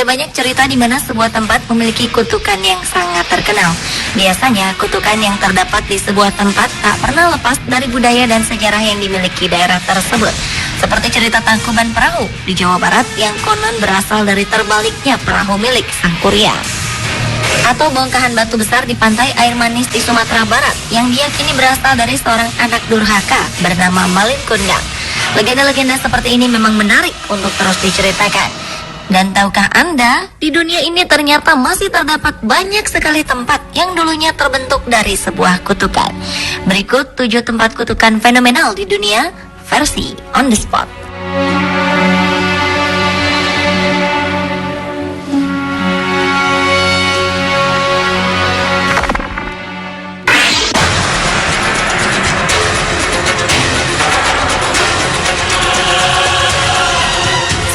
banyak cerita di mana sebuah tempat memiliki kutukan yang sangat terkenal. Biasanya, kutukan yang terdapat di sebuah tempat tak pernah lepas dari budaya dan sejarah yang dimiliki daerah tersebut. Seperti cerita Tangkuban Perahu di Jawa Barat yang konon berasal dari terbaliknya perahu milik sang kuryang. Atau bongkahan batu besar di pantai air manis di Sumatera Barat yang diyakini berasal dari seorang anak durhaka bernama Malin Kundang. Legenda-legenda seperti ini memang menarik untuk terus diceritakan. Dan tahukah Anda, di dunia ini ternyata masih terdapat banyak sekali tempat yang dulunya terbentuk dari sebuah kutukan. Berikut 7 tempat kutukan fenomenal di dunia, versi On The Spot.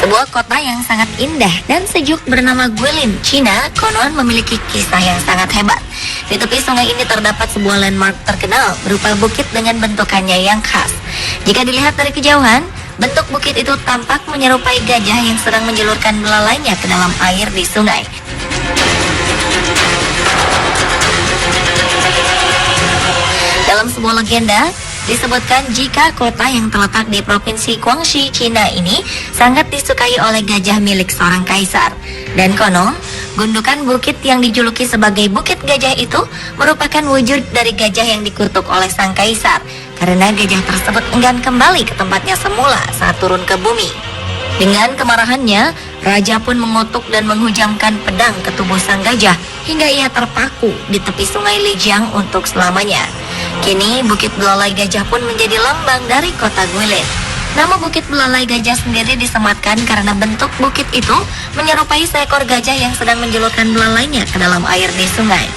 Sebuah kota yang sangat indah dan sejuk bernama Guilin, Cina, konon memiliki kisah yang sangat hebat. Di tepi sungai ini terdapat sebuah landmark terkenal berupa bukit dengan bentukannya yang khas. Jika dilihat dari kejauhan, bentuk bukit itu tampak menyerupai gajah yang sedang menjulurkan belalainya ke dalam air di sungai. Dalam sebuah legenda, disebutkan jika kota yang terletak di provinsi Guangxi, Cina ini sangat disukai oleh gajah milik seorang kaisar. Dan konon, gundukan bukit yang dijuluki sebagai Bukit Gajah itu merupakan wujud dari gajah yang dikutuk oleh sang kaisar, karena gajah tersebut enggan kembali ke tempatnya semula saat turun ke bumi. Dengan kemarahannya, raja pun mengutuk dan menghujamkan pedang ke tubuh sang gajah hingga ia terpaku di tepi sungai Lijiang untuk selamanya. Kini Bukit Belalai Gajah pun menjadi lambang dari kota Guilin. Nama Bukit Belalai Gajah sendiri disematkan karena bentuk bukit itu menyerupai seekor gajah yang sedang menjulurkan belalainya ke dalam air di sungai.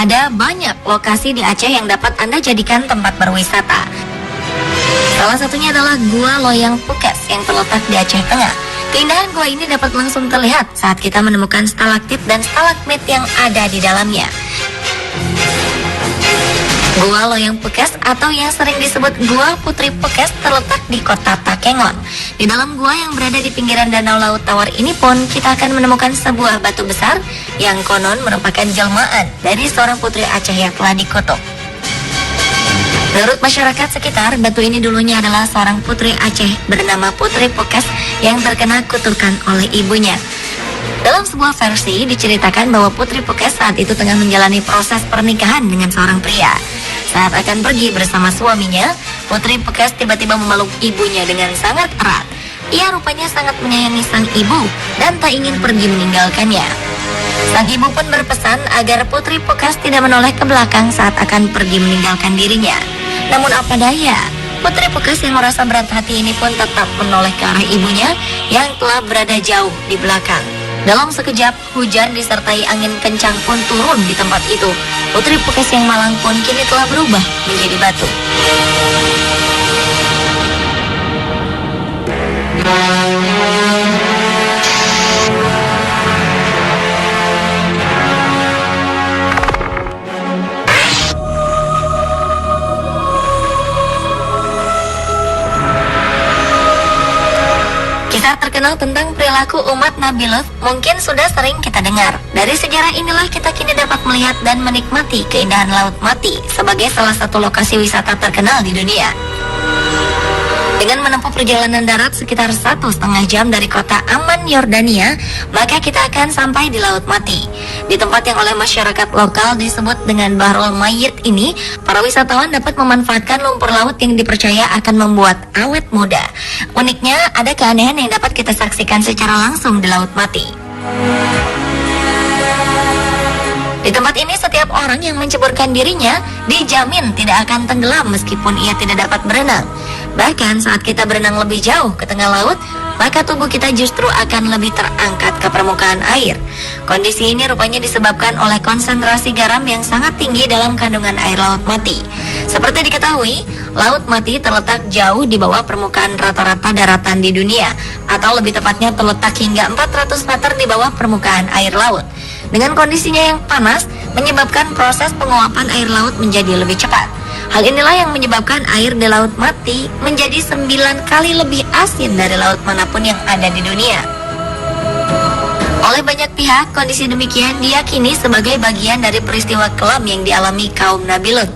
Ada banyak lokasi di Aceh yang dapat Anda jadikan tempat berwisata. Salah satunya adalah Gua Loyang Pukes yang terletak di Aceh Tengah. Keindahan gua ini dapat langsung terlihat saat kita menemukan stalaktit dan stalagmit yang ada di dalamnya. Gua Loyang Pukes atau yang sering disebut Gua Putri Pukes terletak di kota Takengon. Di dalam gua yang berada di pinggiran Danau Laut Tawar ini pun kita akan menemukan sebuah batu besar yang konon merupakan jelmaan dari seorang putri Aceh yang telah dikutuk. Menurut masyarakat sekitar, batu ini dulunya adalah seorang putri Aceh bernama Putri Pukes yang terkena kutukan oleh ibunya. Dalam sebuah versi diceritakan bahwa Putri Pukes saat itu tengah menjalani proses pernikahan dengan seorang pria. Saat akan pergi bersama suaminya, Putri Pukes tiba-tiba memeluk ibunya dengan sangat erat. Ia rupanya sangat menyayangi sang ibu dan tak ingin pergi meninggalkannya. Sang ibu pun berpesan agar Putri Pukes tidak menoleh ke belakang saat akan pergi meninggalkan dirinya. Namun apa daya, Putri Pukes yang merasa berat hati ini pun tetap menoleh ke arah ibunya yang telah berada jauh di belakang. Dalam sekejap, hujan disertai angin kencang pun turun di tempat itu. Putri Pukes yang malang pun kini telah berubah menjadi batu. Kisah terkenal tentang perilaku umat Nabi Lut mungkin sudah sering kita dengar. Dari sejarah inilah kita kini dapat melihat dan menikmati keindahan Laut Mati sebagai salah satu lokasi wisata terkenal di dunia. Dengan menempuh perjalanan darat sekitar 1,5 jam dari kota Amman, Yordania, maka kita akan sampai di Laut Mati. Di tempat yang oleh masyarakat lokal disebut dengan Bahrul Mayyit ini, para wisatawan dapat memanfaatkan lumpur laut yang dipercaya akan membuat awet muda. Uniknya, ada keanehan yang dapat kita saksikan secara langsung di Laut Mati. Di tempat ini setiap orang yang menceburkan dirinya dijamin tidak akan tenggelam meskipun ia tidak dapat berenang. Bahkan saat kita berenang lebih jauh ke tengah laut, maka tubuh kita justru akan lebih terangkat ke permukaan air. Kondisi ini rupanya disebabkan oleh konsentrasi garam yang sangat tinggi dalam kandungan air laut mati. Seperti diketahui, laut mati terletak jauh di bawah permukaan rata-rata daratan di dunia, atau lebih tepatnya terletak hingga 400 meter di bawah permukaan air laut. Dengan kondisinya yang panas, menyebabkan proses penguapan air laut menjadi lebih cepat. Hal inilah yang menyebabkan air di laut mati menjadi 9 kali lebih asin dari laut manapun yang ada di dunia. Oleh banyak pihak, kondisi demikian diyakini sebagai bagian dari peristiwa kelam yang dialami kaum Nabi Lut.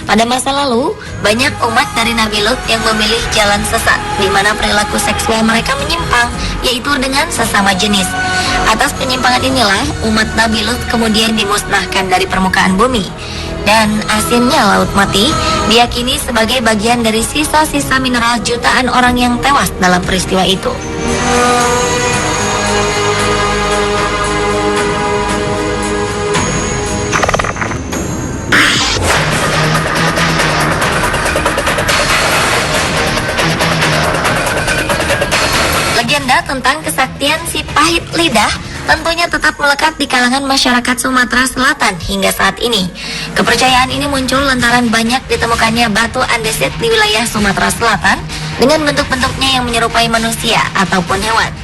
Pada masa lalu, banyak umat dari Nabi Lut yang memilih jalan sesat, di mana perilaku seksual mereka menyimpang, yaitu dengan sesama jenis. Atas penyimpangan inilah, umat Nabi Lut kemudian dimusnahkan dari permukaan bumi. Dan asinnya laut mati diyakini sebagai bagian dari sisa-sisa mineral jutaan orang yang tewas dalam peristiwa itu. Legenda tentang kesaktian si pahit lidah tentunya tetap melekat di kalangan masyarakat Sumatera Selatan hingga saat ini. Kepercayaan ini muncul lantaran banyak ditemukannya batu andesit di wilayah Sumatera Selatan dengan bentuk-bentuknya yang menyerupai manusia ataupun hewan.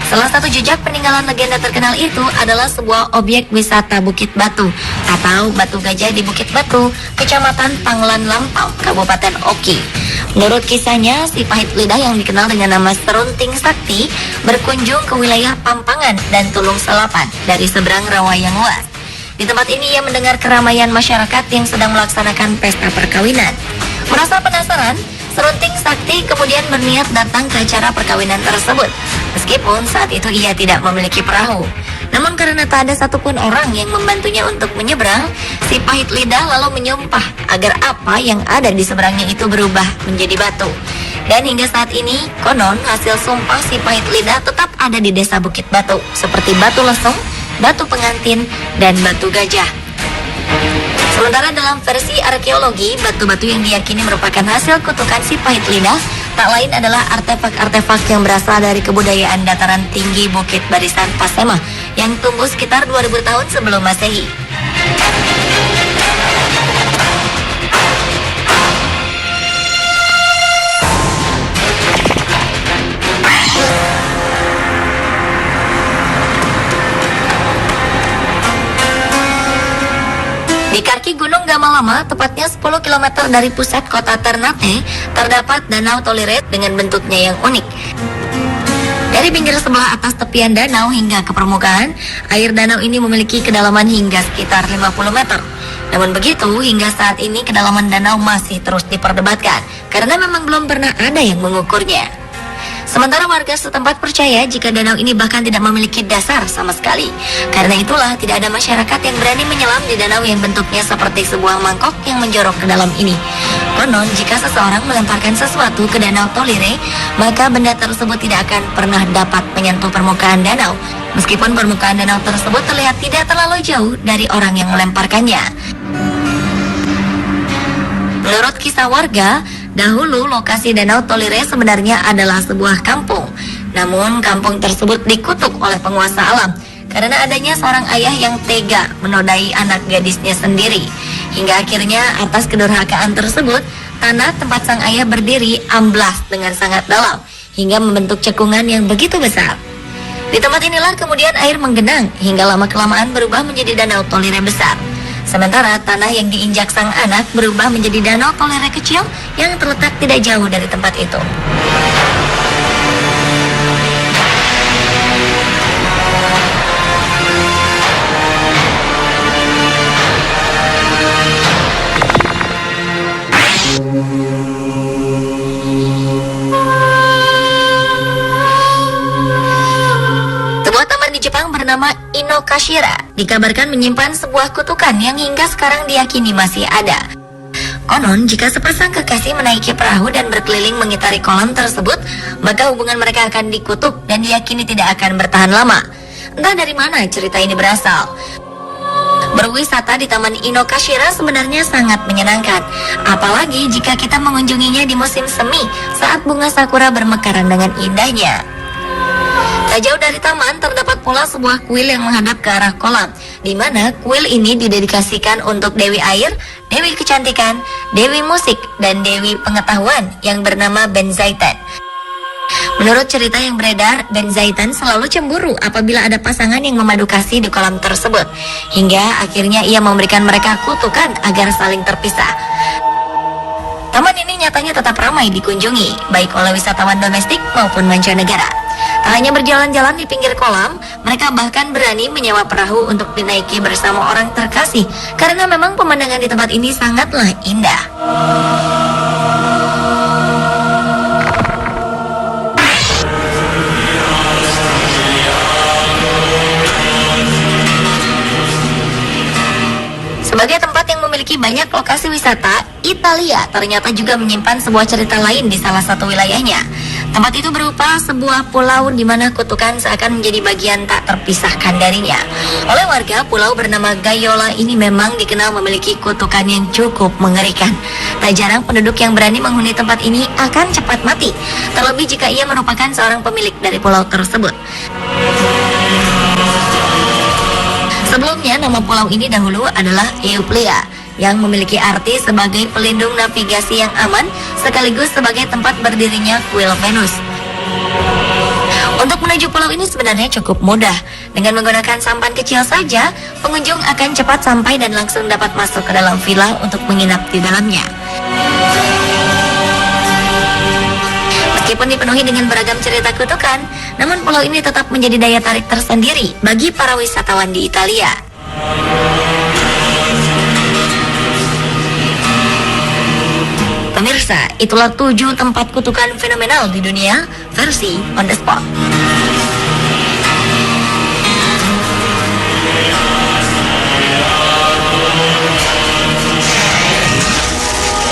Salah satu jejak peninggalan legenda terkenal itu adalah sebuah objek wisata Bukit Batu atau Batu Gajah di Bukit Batu, Kecamatan Panglan Lampau, Kabupaten Oki. Menurut kisahnya, si pahit lidah yang dikenal dengan nama Serunting Sakti berkunjung ke wilayah Pampangan dan Tulung Selapan dari seberang rawa yang luas. Di tempat ini ia mendengar keramaian masyarakat yang sedang melaksanakan pesta perkawinan. Merasa penasaran, Serunting Sakti kemudian berniat datang ke acara perkawinan tersebut. Meskipun saat itu ia tidak memiliki perahu. Namun karena tak ada satupun orang yang membantunya untuk menyeberang, si pahit lidah lalu menyumpah agar apa yang ada di seberangnya itu berubah menjadi batu. Dan hingga saat ini, konon hasil sumpah si pahit lidah tetap ada di desa Bukit Batu, seperti batu lesung, batu pengantin, dan batu gajah. Sementara dalam versi arkeologi, batu-batu yang diyakini merupakan hasil kutukan si pahit lidah tak lain adalah artefak-artefak yang berasal dari kebudayaan dataran tinggi Bukit Barisan Pasema yang tumbuh sekitar 2000 tahun sebelum Masehi. Di kaki Gunung Gamalama, tepatnya 10 km dari pusat kota Ternate, terdapat Danau Toliret dengan bentuknya yang unik. Dari pinggir sebelah atas tepian danau hingga ke permukaan, air danau ini memiliki kedalaman hingga sekitar 50 meter. Namun begitu, hingga saat ini kedalaman danau masih terus diperdebatkan, karena memang belum pernah ada yang mengukurnya. Sementara warga setempat percaya jika danau ini bahkan tidak memiliki dasar sama sekali. Karena itulah tidak ada masyarakat yang berani menyelam di danau yang bentuknya seperti sebuah mangkok yang menjorok ke dalam ini. Konon jika seseorang melemparkan sesuatu ke danau Tolire, maka benda tersebut tidak akan pernah dapat menyentuh permukaan danau, meskipun permukaan danau tersebut terlihat tidak terlalu jauh dari orang yang melemparkannya. Menurut kisah warga, dahulu lokasi Danau Tolire sebenarnya adalah sebuah kampung. Namun kampung tersebut dikutuk oleh penguasa alam karena adanya seorang ayah yang tega menodai anak gadisnya sendiri. Hingga akhirnya atas kedurhakaan tersebut, tanah tempat sang ayah berdiri amblas dengan sangat dalam hingga membentuk cekungan yang begitu besar. Di tempat inilah kemudian air menggenang hingga lama-kelamaan berubah menjadi Danau Tolire besar. Sementara tanah yang diinjak sang anak berubah menjadi Danau Tolire kecil yang terletak tidak jauh dari tempat itu. Jepang bernama Inokashira dikabarkan menyimpan sebuah kutukan yang hingga sekarang diyakini masih ada. Konon, jika sepasang kekasih menaiki perahu dan berkeliling mengitari kolam tersebut, maka hubungan mereka akan dikutuk dan diyakini tidak akan bertahan lama. Entah dari mana cerita ini berasal. Berwisata di Taman Inokashira sebenarnya sangat menyenangkan, apalagi jika kita mengunjunginya di musim semi saat bunga sakura bermekaran dengan indahnya. Tak jauh dari taman terdapat pula sebuah kuil yang menghadap ke arah kolam, di mana kuil ini didedikasikan untuk Dewi Air, Dewi Kecantikan, Dewi Musik, dan Dewi Pengetahuan yang bernama Benzaitan. Menurut cerita yang beredar, Benzaitan selalu cemburu apabila ada pasangan yang memadu kasih di kolam tersebut, hingga akhirnya ia memberikan mereka kutukan agar saling terpisah. Taman ini nyatanya tetap ramai dikunjungi, baik oleh wisatawan domestik maupun mancanegara. Tak hanya berjalan-jalan di pinggir kolam, mereka bahkan berani menyewa perahu untuk dinaiki bersama orang terkasih, karena memang pemandangan di tempat ini sangatlah indah. Sebagai tempat yang memiliki banyak lokasi wisata, Italia ternyata juga menyimpan sebuah cerita lain di salah satu wilayahnya. Tempat itu berupa sebuah pulau di mana kutukan seakan menjadi bagian tak terpisahkan darinya. Oleh warga, pulau bernama Gaiola ini memang dikenal memiliki kutukan yang cukup mengerikan. Tak jarang penduduk yang berani menghuni tempat ini akan cepat mati, terlebih jika ia merupakan seorang pemilik dari pulau tersebut. Sebelumnya, nama pulau ini dahulu adalah Euplea, yang memiliki arti sebagai pelindung navigasi yang aman, sekaligus sebagai tempat berdirinya kuil Venus. Untuk menuju pulau ini sebenarnya cukup mudah. Dengan menggunakan sampan kecil saja, pengunjung akan cepat sampai dan langsung dapat masuk ke dalam villa untuk menginap di dalamnya. Meskipun dipenuhi dengan beragam cerita kutukan, namun pulau ini tetap menjadi daya tarik tersendiri bagi para wisatawan di Italia. Pemirsa, itulah 7 tempat kutukan fenomenal di dunia versi On The Spot.